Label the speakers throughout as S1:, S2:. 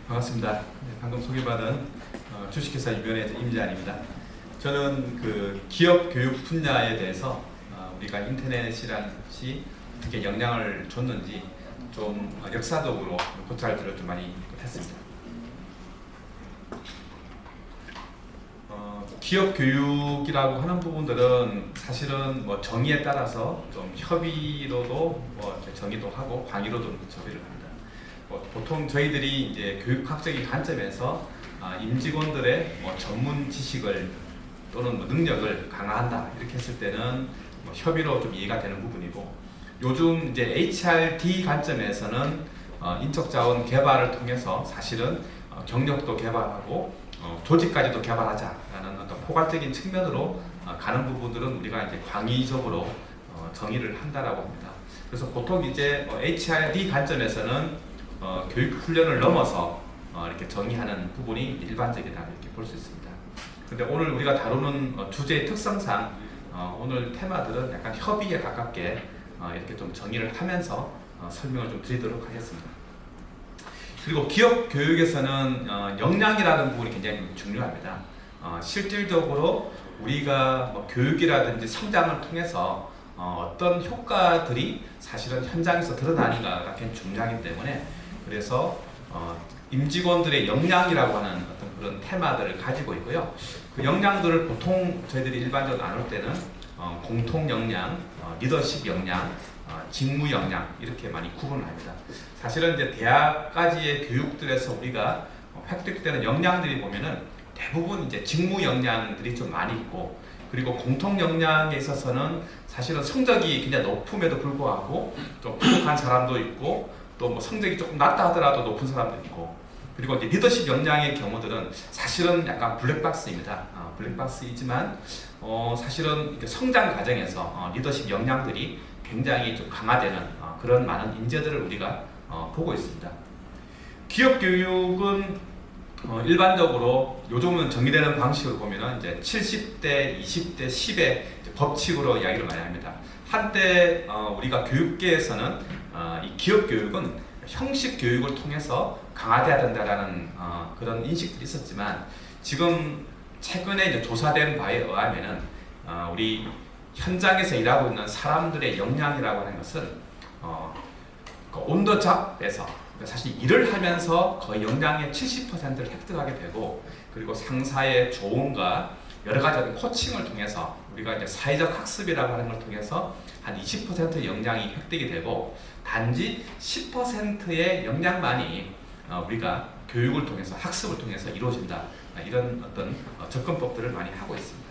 S1: 반갑습니다. 방금 소개받은 주식회사 유변의 임재환입니다. 저는 그 기업 교육 분야에 대해서 우리가 인터넷이란 것이 어떻게 영향을 줬는지 좀 역사적으로 고찰들을 좀 많이 했습니다. 기업 교육이라고 하는 부분들은 사실은 뭐 정의에 따라서 좀 협의로도 뭐 정의도 하고 광의로도 접의를 합니다. 보통 저희들이 이제 교육학적인 관점에서 임직원들의 뭐 전문 지식을 또는 뭐 능력을 강화한다 이렇게 했을 때는 뭐 협의로 좀 이해가 되는 부분이고, 요즘 이제 HRD 관점에서는 인적자원 개발을 통해서 사실은 경력도 개발하고 조직까지도 개발하자라는 어떤 포괄적인 측면으로 가는 부분들은 우리가 이제 광의적으로 정의를 한다라고 합니다. 그래서 보통 이제 HRD 관점에서는 교육 훈련을 넘어서 이렇게 정의하는 부분이 일반적이다 이렇게 볼 수 있습니다. 근데 오늘 우리가 다루는 주제의 특성상 오늘 테마들은 약간 협의에 가깝게 이렇게 좀 정의를 하면서 설명을 좀 드리도록 하겠습니다. 그리고 기업 교육에서는 역량이라는 부분이 굉장히 중요합니다. 실질적으로 우리가 뭐 교육이라든지 성장을 통해서 어떤 효과들이 사실은 현장에서 드러나는가가 굉장히 중요하기 때문에, 그래서 임직원들의 역량이라고 하는 어떤 그런 테마들을 가지고 있고요. 그 역량들을 보통 저희들이 일반적으로 나눌 때는 공통 역량, 리더십 역량, 직무 역량 이렇게 많이 구분을 합니다. 사실은 이제 대학까지의 교육들에서 우리가 획득되는 역량들이 보면은 대부분 이제 직무 역량들이 좀 많이 있고, 그리고 공통 역량에 있어서는 사실은 성적이 굉장히 높음에도 불구하고 좀 부족한 사람도 있고, 또 뭐 성적이 조금 낮다 하더라도 높은 사람도 있고, 그리고 이제 리더십 역량의 경우들은 사실은 약간 블랙박스입니다. 블랙박스이지만 사실은 성장 과정에서 리더십 역량들이 굉장히 좀 강화되는 그런 많은 인재들을 우리가 보고 있습니다. 기업 교육은 일반적으로 요즘은 정의되는 방식을 보면은 이제 70대, 20대, 10의 법칙으로 이야기를 많이 합니다. 한때 우리가 교육계에서는 이 기업 교육은 형식 교육을 통해서 강화돼야 된다라는 그런 인식들이 있었지만, 지금 최근에 이제 조사된 바에 의하면은 우리 현장에서 일하고 있는 사람들의 역량이라고 하는 것은 온더 잡에서 사실 일을 하면서 거의 역량의 70%를 획득하게 되고, 그리고 상사의 조언과 여러 가지 코칭을 통해서 우리가 이제 사회적 학습이라고 하는 걸 통해서 한 20%의 역량이 획득이 되고, 단지 10%의 역량만이 우리가 교육을 통해서 학습을 통해서 이루어진다, 이런 어떤 접근법들을 많이 하고 있습니다.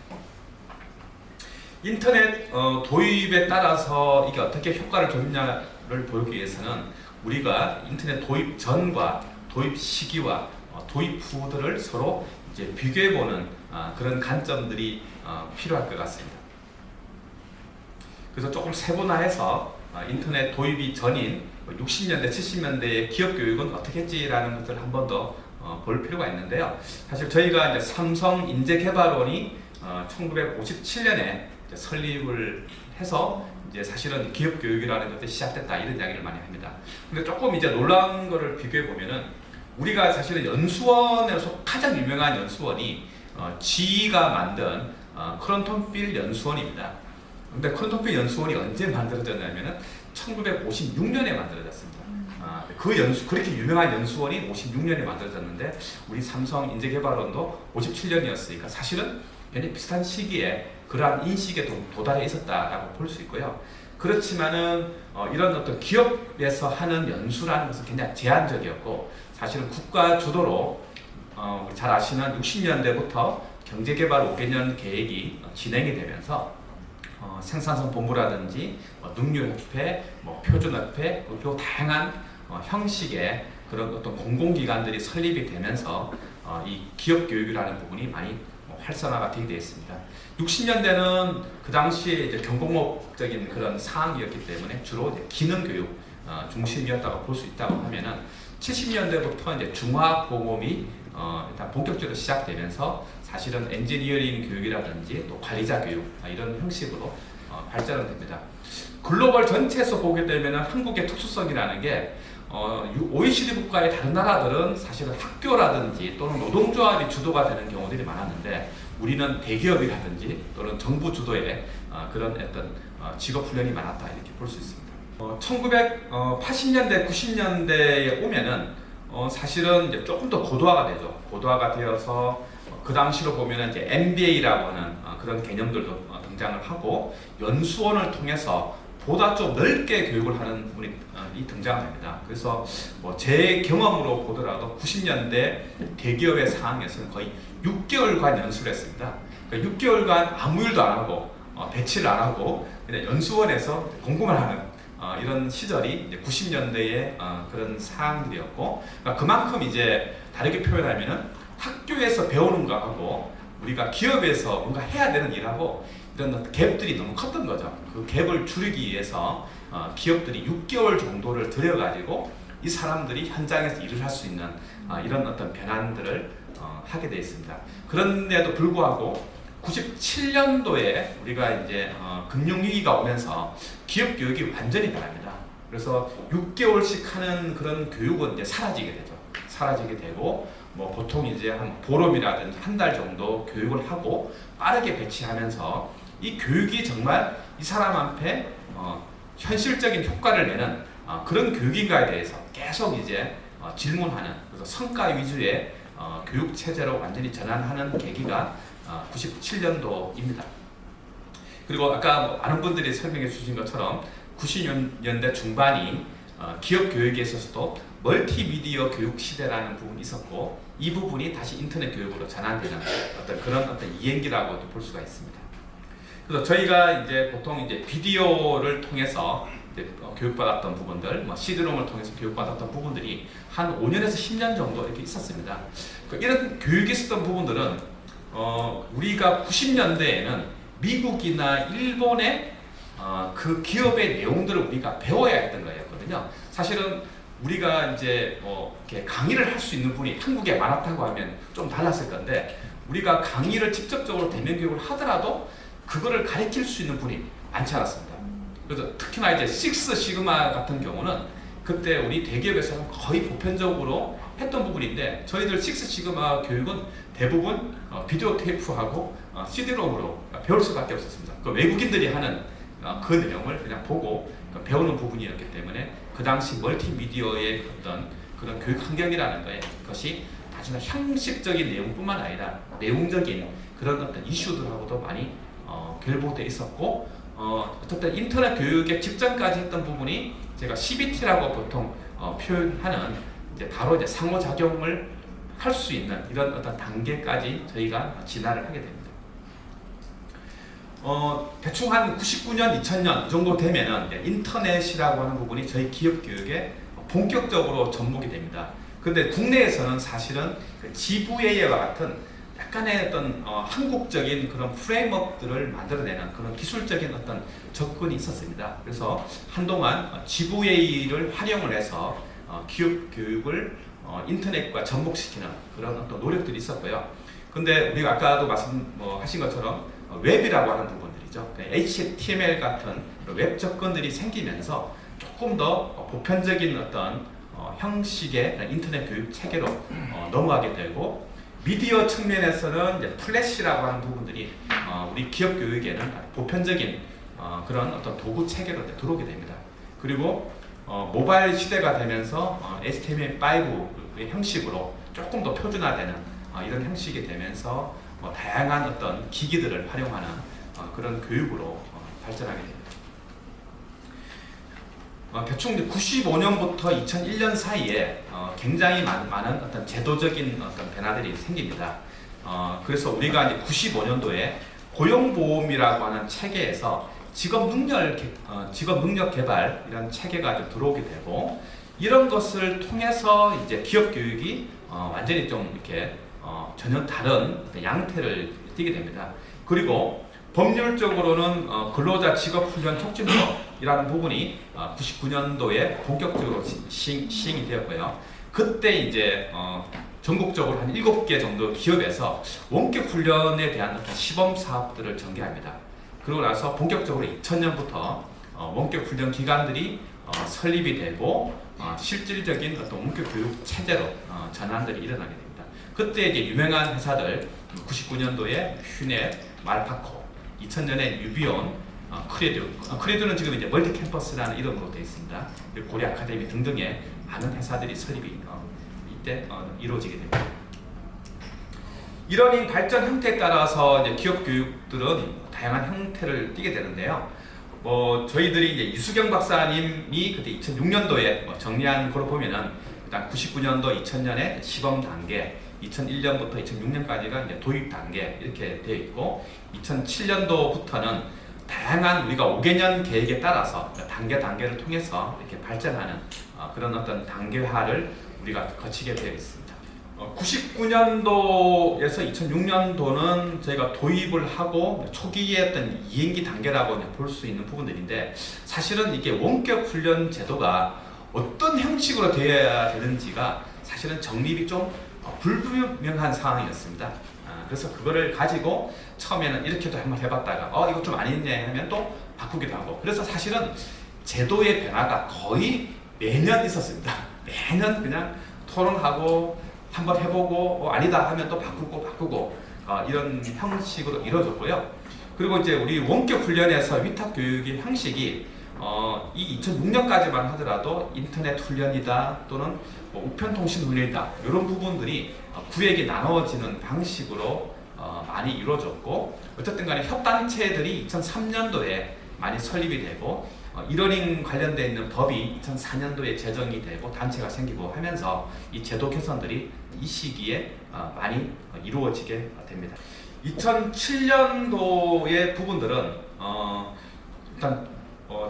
S1: 인터넷 도입에 따라서 이게 어떻게 효과를 줬냐를 보기 위해서는 우리가 인터넷 도입 전과 도입 시기와 도입 후들을 서로 이제 비교해보는 그런 관점들이 필요할 것 같습니다. 그래서 조금 세분화해서 인터넷 도입이 전인 60년대, 70년대의 기업 교육은 어떻게 했지라는 것들을 한 번 더 볼 필요가 있는데요. 사실 저희가 이제 삼성인재개발원이 1957년에 설립을 해서 이제 사실은 기업 교육이라는 것이 시작됐다 이런 이야기를 많이 합니다. 근데 조금 이제 놀라운 거를 비교해 보면은 우리가 사실은 연수원에서 가장 유명한 연수원이 GE가 만든 크론톤필 연수원입니다. 근데 크론톤필 연수원이 언제 만들어졌냐면은 1956년에 만들어졌습니다. 그렇게 유명한 연수원이 56년에 만들어졌는데, 우리 삼성 인재개발원도 57년이었으니까 사실은 굉장히 비슷한 시기에 그러한 인식에 도달해 있었다라고 볼 수 있고요. 그렇지만은 이런 어떤 기업에서 하는 연수라는 것은 굉장히 제한적이었고, 사실은 국가 주도로 잘 아시는 60년대부터 경제개발 5개년 계획이 진행이 되면서 생산성 본부라든지 능률협회, 표준협회, 그리고 다양한 형식의 그런 어떤 공공기관들이 설립이 되면서 이 기업 교육이라는 부분이 많이 활성화가 되게 되어 있습니다. 60년대는 그 당시에 이제 경공업적인 그런 상황이었기 때문에 주로 이제 기능 교육 중심이었다고 볼 수 있다고 하면은, 70년대부터 이제 중화공업이 일단 본격적으로 시작되면서 사실은 엔지니어링 교육이라든지 또 관리자 교육 이런 형식으로 발전은 됩니다. 글로벌 전체에서 보게 되면 한국의 특수성이라는 게 OECD 국가의 다른 나라들은 사실은 학교라든지 또는 노동조합이 주도가 되는 경우들이 많았는데 우리는 대기업이라든지 또는 정부 주도의 그런 어떤 직업 훈련이 많았다 이렇게 볼 수 있습니다. 1980년대, 90년대에 오면은 사실은 이제 조금 더 고도화가 되죠. 고도화가 되어서 그 당시로 보면은 이제 MBA라고 하는 그런 개념들도 등장을 하고 연수원을 통해서 보다 좀 넓게 교육을 하는 부분이 등장합니다. 그래서 뭐 제 경험으로 보더라도 90년대 대기업의 상황에서는 거의 6개월간 연수를 했습니다. 그러니까 6개월간 아무 일도 안 하고 배치를 안 하고 그냥 연수원에서 공부만 하는 이런 시절이 이제 90년대의 그런 상황들이었고 그러니까 그만큼 이제 다르게 표현하면은 학교에서 배우는 거하고 우리가 기업에서 뭔가 해야 되는 일하고 이런 갭들이 너무 컸던 거죠. 그 갭을 줄이기 위해서 기업들이 6개월 정도를 들여가지고 이 사람들이 현장에서 일을 할 수 있는 이런 어떤 변환들을 하게 되어 있습니다. 그런데도 불구하고 97년도에 우리가 이제 금융위기가 오면서 기업 교육이 완전히 변합니다. 그래서 6개월씩 하는 그런 교육은 이제 사라지게 되죠. 사라지게 되고 뭐 보통 이제 한 보름이라든지 한 달 정도 교육을 하고 빠르게 배치하면서 이 교육이 정말 이 사람한테 현실적인 효과를 내는 그런 교육인가에 대해서 계속 이제 질문하는 그래서 성과 위주의 교육 체제로 완전히 전환하는 계기가 97년도입니다. 그리고 아까 많은 분들이 설명해 주신 것처럼 90년대 중반이 기업 교육에 있어서도 멀티미디어 교육 시대라는 부분이 있었고 이 부분이 다시 인터넷 교육으로 전환되는 그런 이행기라고도 볼 수가 있습니다. 그래서 저희가 이제 보통 이제 비디오를 통해서 이제 교육받았던 부분들, CD롬을 통해서 교육받았던 부분들이 한 5년에서 10년 정도 이렇게 있었습니다. 이런 교육이 있었던 부분들은 우리가 90년대에는 미국이나 일본의 그 기업의 내용들을 우리가 배워야 했던 거였거든요. 사실은 우리가 이제 이렇게 강의를 할 수 있는 분이 한국에 많았다고 하면 좀 달랐을 건데 우리가 강의를 직접적으로 대면 교육을 하더라도 그거를 가르칠 수 있는 분이 많지 않았습니다. 그래서 특히나 이제 식스 시그마 같은 경우는 그때 우리 대기업에서는 거의 보편적으로 했던 부분인데 저희들 식스 시그마 교육은 대부분 비디오 테이프하고 CD롬으로 배울 수밖에 없었습니다. 그 외국인들이 하는 그 내용을 그냥 보고 배우는 부분이었기 때문에 그 당시 멀티미디어의 어떤 그런 교육 환경이라는 것이 단순한 형식적인 내용뿐만 아니라 내용적인 그런 어떤 이슈들하고도 많이 결부되어 있었고 어쨌든 인터넷 교육에 직전까지 했던 부분이 제가 CBT라고 보통 표현하는 이제 바로 이제 상호작용을 할 수 있는 이런 어떤 단계까지 저희가 진화를 하게 됩니다. 대충 한 99년, 2000년 이 정도 되면은 인터넷이라고 하는 부분이 저희 기업 교육에 본격적으로 접목이 됩니다. 근데 국내에서는 사실은 그 GVA와 같은 약간의 어떤 한국적인 그런 프레임워크들을 만들어내는 그런 기술적인 어떤 접근이 있었습니다. 그래서 한동안 GVA를 활용을 해서 기업 교육을 인터넷과 접목시키는 그런 어떤 노력들이 있었고요. 근데 우리가 아까도 말씀하신 것처럼 웹이라고 하는 부분들이죠. HTML 같은 웹 접근들이 생기면서 조금 더 보편적인 어떤 형식의 인터넷 교육 체계로 넘어가게 되고 미디어 측면에서는 이제 플래시라고 하는 부분들이 우리 기업 교육에는 보편적인 그런 어떤 도구 체계로 들어오게 됩니다. 그리고 모바일 시대가 되면서 HTML5의 형식으로 조금 더 표준화되는 이런 형식이 되면서 다양한 어떤 기기들을 활용하는 그런 교육으로 발전하게 됩니다. 대충 95년부터 2001년 사이에 굉장히 많은 어떤 제도적인 어떤 변화들이 생깁니다. 그래서 우리가 이제 95년도에 고용보험이라고 하는 체계에서 직업능력 개발 이런 체계가 좀 들어오게 되고 이런 것을 통해서 이제 기업 교육이 완전히 좀 이렇게 전혀 다른 양태를 띠게 됩니다. 그리고 법률적으로는 근로자 직업훈련 촉진법이라는 부분이 99년도에 본격적으로 시행이 되었고요. 그때 이제 전국적으로 한 7개 정도 기업에서 원격 훈련에 대한 어떤 시범 사업들을 전개합니다. 그러고 나서 본격적으로 2000년부터 원격 훈련 기관들이 설립이 되고 실질적인 어떤 원격 교육 체제로 전환들이 일어나게 됩니다. 그때 이제 유명한 회사들 99년도에 휴넷, 말파코, 2000년에 유비온, 크레듀는 지금 이제 멀티 캠퍼스라는 이름으로 되어 있습니다. 그리고 고려 아카데미 등등의 많은 회사들이 설립이 이때 이루어지게 됩니다. 이러닝 발전 형태에 따라서 이제 기업 교육들은 다양한 형태를 띠게 되는데요. 저희들이 이제 유수경 박사님이 그때 2006년도에 정리한 거로 보면은 일단 99년도, 2000년에 시범 단계, 2001년부터 2006년까지가 이제 도입 단계 이렇게 되어 있고, 2007년도부터는 다양한 우리가 5개년 계획에 따라서 단계를 통해서 이렇게 발전하는 그런 어떤 단계화를 우리가 거치게 되어 있습니다. 99년도에서 2006년도는 저희가 도입을 하고 초기의 어떤 2행기 단계라고 볼 수 있는 부분들인데, 사실은 이게 원격 훈련 제도가 어떤 형식으로 되어야 되는지가 사실은 정립이 좀 불분명한 상황이었습니다. 그래서 그거를 가지고 처음에는 이렇게도 한번 해봤다가 이거 좀 아니네 하면 또 바꾸기도 하고, 그래서 사실은 제도의 변화가 거의 매년 있었습니다. 매년 그냥 토론하고 한번 해보고 아니다 하면 또 바꾸고 이런 형식으로 이루어졌고요. 그리고 이제 우리 원격 훈련에서 위탁 교육의 형식이 이 2006년까지만 하더라도 인터넷 훈련이다 또는 우편통신 훈련이다 이런 부분들이 구역이 나눠지는 방식으로 많이 이루어졌고, 어쨌든 간에 협단체들이 2003년도에 많이 설립이 되고 이러닝 관련되어 있는 법이 2004년도에 제정이 되고 단체가 생기고 하면서 이 제도 개선들이 이 시기에 많이 이루어지게 됩니다. 2007년도의 부분들은 일단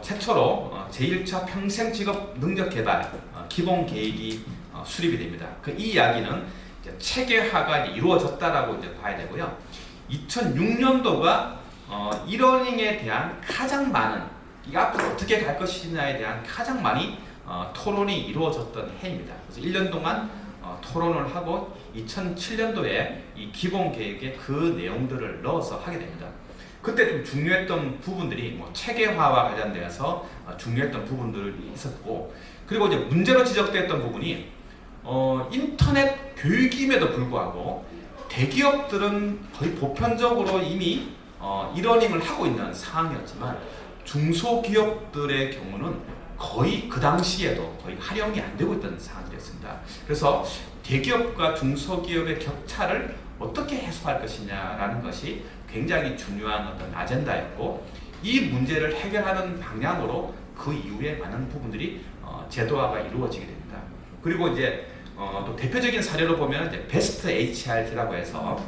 S1: 최초로 제1차 평생직업 능력개발 기본 계획이 수립이 됩니다. 이 이야기는 이제 체계화가 이제 이루어졌다라고 이제 봐야 되고요. 2006년도가 이러닝에 대한 가장 많은, 이 앞으로 어떻게 갈 것이냐에 대한 가장 많이 토론이 이루어졌던 해입니다. 그래서 1년 동안 토론을 하고 2007년도에 이 기본 계획에 그 내용들을 넣어서 하게 됩니다. 그때 좀 중요했던 부분들이 체계화와 관련되어서 중요했던 부분들이 있었고, 그리고 이제 문제로 지적됐던 부분이 인터넷 교육임에도 불구하고 대기업들은 거의 보편적으로 이미 이러닝을 하고 있는 상황이었지만 중소기업들의 경우는 거의 그 당시에도 거의 활용이 안 되고 있던 상황이었습니다. 그래서 대기업과 중소기업의 격차를 어떻게 해소할 것이냐라는 것이 굉장히 중요한 어떤 아젠다였고, 이 문제를 해결하는 방향으로 그 이후에 많은 부분들이 제도화가 이루어지게 됩니다. 그리고 이제 또 대표적인 사례로 보면 이제 베스트 HRD라고 해서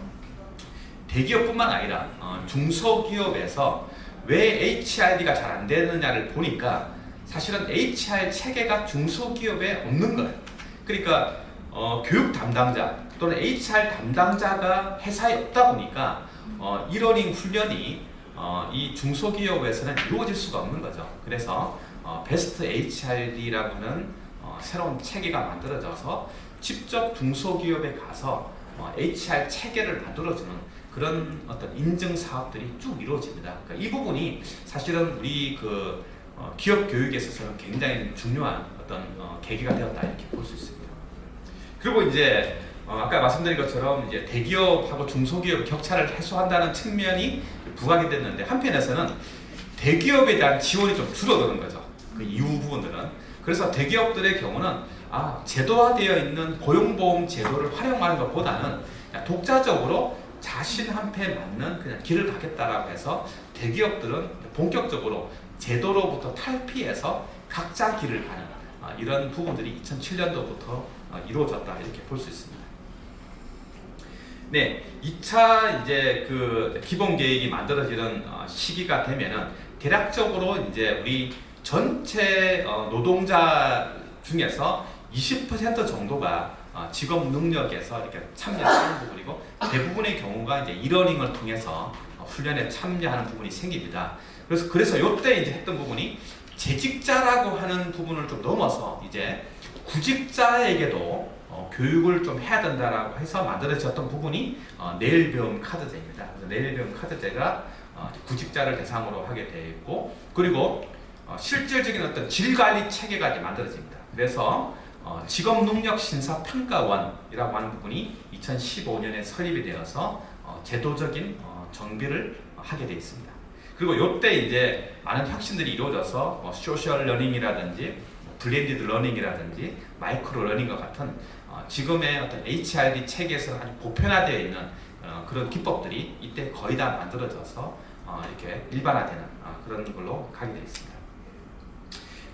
S1: 대기업뿐만 아니라 중소기업에서 왜 HRD가 잘 안 되느냐를 보니까 사실은 HR 체계가 중소기업에 없는 거예요. 그러니까 교육 담당자 또는 HR 담당자가 회사에 없다 보니까 이러닝 훈련이 이 중소기업에서는 이루어질 수가 없는 거죠. 그래서 베스트 HRD라고 하는 새로운 체계가 만들어져서 직접 중소기업에 가서 HR 체계를 만들어주는 그런 어떤 인증 사업들이 쭉 이루어집니다. 그러니까 이 부분이 사실은 우리 기업 교육에 있어서는 굉장히 중요한 어떤 계기가 되었다 이렇게 볼 수 있습니다. 그리고 이제 아까 말씀드린 것처럼 이제 대기업하고 중소기업 격차를 해소한다는 측면이 부각이 됐는데, 한편에서는 대기업에 대한 지원이 좀 줄어드는 거죠. 그 이후 부분들은. 그래서 대기업들의 경우는 제도화되어 있는 고용보험 제도를 활용하는 것보다는 독자적으로 자신한테 맞는 그냥 길을 가겠다라고 해서 대기업들은 본격적으로 제도로부터 탈피해서 각자 길을 가는 이런 부분들이 2007년도부터 이루어졌다 이렇게 볼 수 있습니다. 네, 2차 이제 기본 계획이 만들어지는 시기가 되면은 대략적으로 이제 우리 전체 노동자 중에서 20% 정도가 직업 능력에서 이렇게 참여하는 부분이고, 대부분의 경우가 이제 이러닝을 통해서 훈련에 참여하는 부분이 생깁니다. 그래서 이때 이제 했던 부분이 재직자라고 하는 부분을 좀 넘어서 이제 구직자에게도 교육을 좀 해야 된다라고 해서 만들어졌던 부분이 내일 배움 카드제입니다. 그래서 내일 배움 카드제가 구직자를 대상으로 하게 되어 있고, 그리고 실질적인 어떤 질 관리 체계가 이제 만들어집니다. 그래서 직업 능력 심사 평가원이라고 하는 부분이 2015년에 설립이 되어서 제도적인 정비를 하게 되어 있습니다. 그리고 이때 이제 많은 혁신들이 이루어져서 소셜 러닝이라든지 블렌디드 러닝이라든지 마이크로 러닝과 같은 지금의 어떤 HRD 체계에서 아주 보편화되어 있는 그런 기법들이 이때 거의 다 만들어져서 이렇게 일반화되는 그런 걸로 가게 되어 있습니다.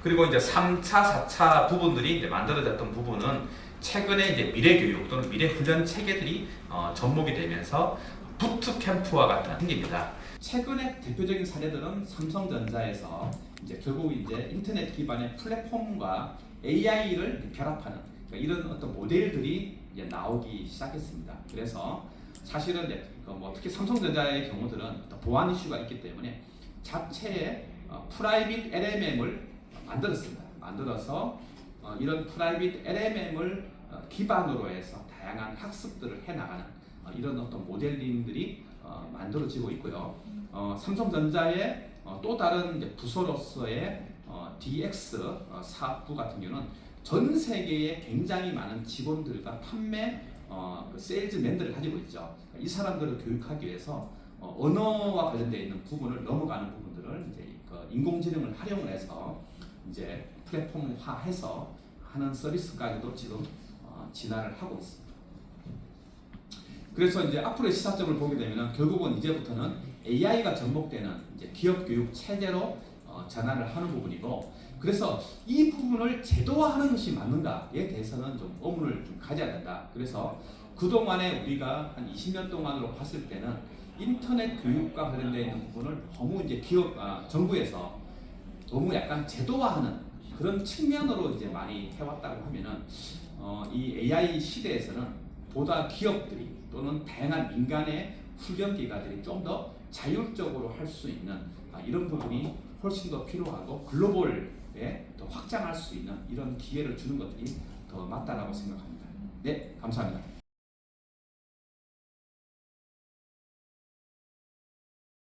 S1: 그리고 이제 3차, 4차 부분들이 이제 만들어졌던 부분은 최근에 이제 미래교육 또는 미래훈련 체계들이 접목이 되면서 부트캠프와 같은 생깁니다. 최근의 대표적인 사례들은 삼성전자에서 이제 결국 이제 인터넷 기반의 플랫폼과 AI를 결합하는 그러니까 이런 어떤 모델들이 이제 나오기 시작했습니다. 그래서 사실은 이제 뭐 특히 삼성전자의 경우들은 보안 이슈가 있기 때문에 자체의 프라이빗 LMM을 만들었습니다. 만들어서 이런 프라이빗 LMM을 기반으로 해서 다양한 학습들을 해나가는 이런 어떤 모델링들이 만들어지고 있고요. 삼성전자의 또 다른 이제 부서로서의 DX 사업부 같은 경우는 전 세계에 굉장히 많은 직원들과 판매 그 세일즈맨들을 가지고 있죠. 이 사람들을 교육하기 위해서 언어와 관련되어 있는 부분을 넘어가는 부분들을 이제 그 인공지능을 활용을 해서 이제 플랫폼화해서 하는 서비스까지도 지금 진화를 하고 있습니다. 그래서 이제 앞으로의 시사점을 보게 되면 결국은 이제부터는 AI가 접목되는 이제 기업 교육 체제로 전환을 하는 부분이고, 그래서 이 부분을 제도화하는 것이 맞는가에 대해서는 좀 의문을 좀 가져야 된다. 그래서 그동안에 우리가 한 20년 동안으로 봤을 때는 인터넷 교육과 관련되어 있는 부분을 너무 이제 정부에서 너무 약간 제도화하는 그런 측면으로 이제 많이 해왔다고 하면은 이 AI 시대에서는 보다 기업들이 또는 다양한 민간의 훈련 기관들이 좀 더 자율적으로 할 수 있는 이런 부분이 훨씬 더 필요하고 글로벌에 더 확장할 수 있는 이런 기회를 주는 것들이 더 맞다라고 생각합니다. 네, 감사합니다.